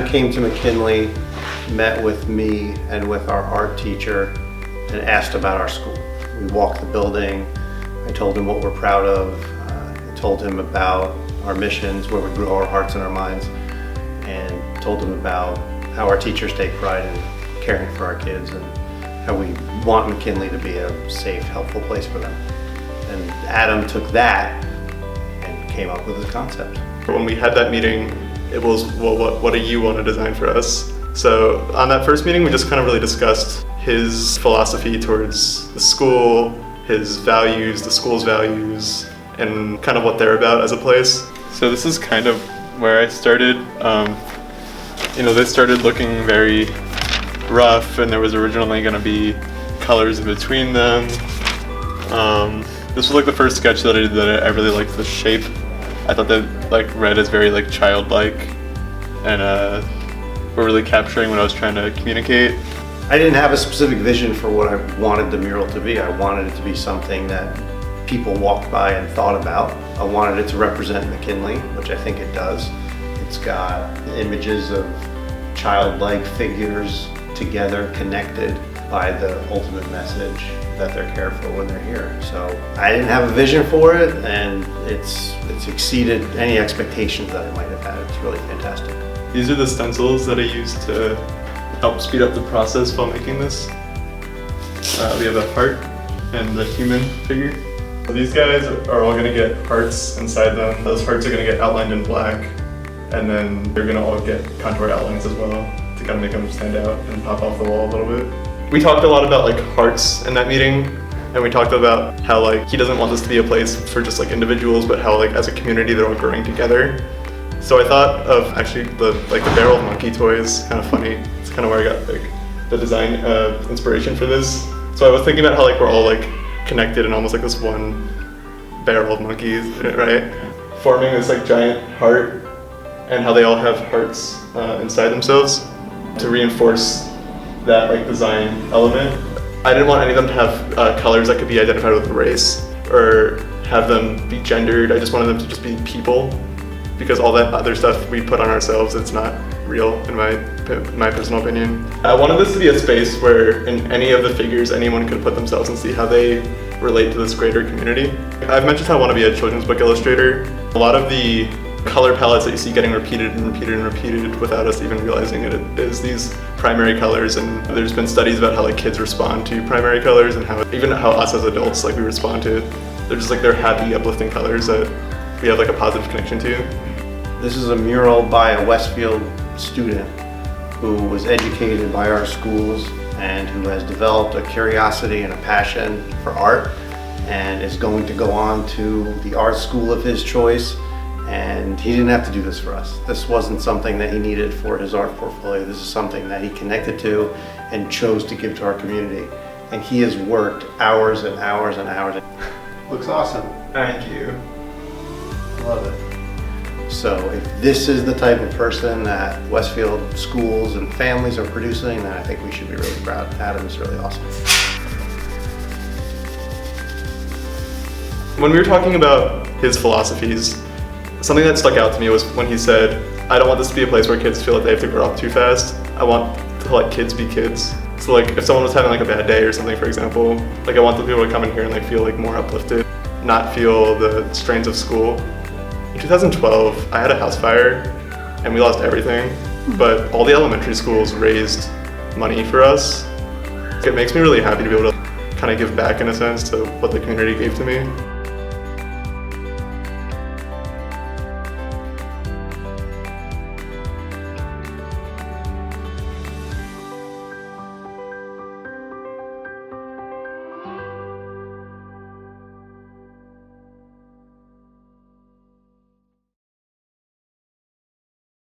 came to McKinley, met with me and with our art teacher and asked about our school. We walked the building. I told him what we're proud of. I told him about our missions, where we grow our hearts and our minds, and told him about how our teachers take pride in caring for our kids and how we want McKinley to be a safe, helpful place for them. And Adam took that and came up with his concept. When we had that meeting, it was, well, what do you want to design for us? So on that first meeting, we just kind of really discussed his philosophy towards the school, his values, the school's values, and kind of what they're about as a place. So this is kind of where I started. They started looking very rough, and there was originally going to be colors in between them. This was like the first sketch that I did that I really liked the shape. I thought that like red is very like childlike, and we're really capturing what I was trying to communicate. I didn't have a specific vision for what I wanted the mural to be. I wanted it to be something that people walked by and thought about. I wanted it to represent McKinley, which I think it does. It's got images of childlike figures together, connected by the ultimate message that they're cared for when they're here. So I didn't have a vision for it, and it's exceeded any expectations that I might have had. It's really fantastic. These are the stencils that I used to help speed up the process while making this. We have a heart and the human figure. These guys are all gonna get hearts inside them. Those hearts are gonna get outlined in black, and then they're gonna all get contour outlines as well to kind of make them stand out and pop off the wall a little bit. We talked a lot about like hearts in that meeting, and we talked about how like he doesn't want this to be a place for just like individuals, but how like as a community they're all growing together. So I thought of actually the barrel of monkey toys, kind of funny. It's kind of where I got like the design inspiration for this. So I was thinking about how like we're all like connected in almost like this one barrel of monkeys, right? Forming this like giant heart, and how they all have hearts inside themselves to reinforce that like design element. I didn't want any of them to have colors that could be identified with race or have them be gendered. I just wanted them to just be people, because all that other stuff we put on ourselves, it's not real in my personal opinion. I wanted this to be a space where in any of the figures anyone could put themselves and see how they relate to this greater community. I've mentioned how I want to be a children's book illustrator. A lot of the color palettes that you see getting repeated and repeated and repeated without us even realizing it is these primary colors, and there's been studies about how like kids respond to primary colors and how even how us as adults like we respond to it. They're just like they're happy, uplifting colors that we have like a positive connection to. This is a mural by a Westfield student who was educated by our schools and who has developed a curiosity and a passion for art, and is going to go on to the art school of his choice. And he didn't have to do this for us. This wasn't something that he needed for his art portfolio. This is something that he connected to and chose to give to our community. And he has worked hours and hours and hours. Looks awesome. Thank you. Love it. So if this is the type of person that Westfield schools and families are producing, then I think we should be really proud. Adam is really awesome. When we were talking about his philosophies, something that stuck out to me was when he said, I don't want this to be a place where kids feel like they have to grow up too fast. I want to let kids be kids. So like if someone was having like a bad day or something, for example, like I want the people to come in here and like feel like more uplifted, not feel the strains of school. In 2012, I had a house fire and we lost everything, but all the elementary schools raised money for us. It makes me really happy to be able to kind of give back in a sense to what the community gave to me.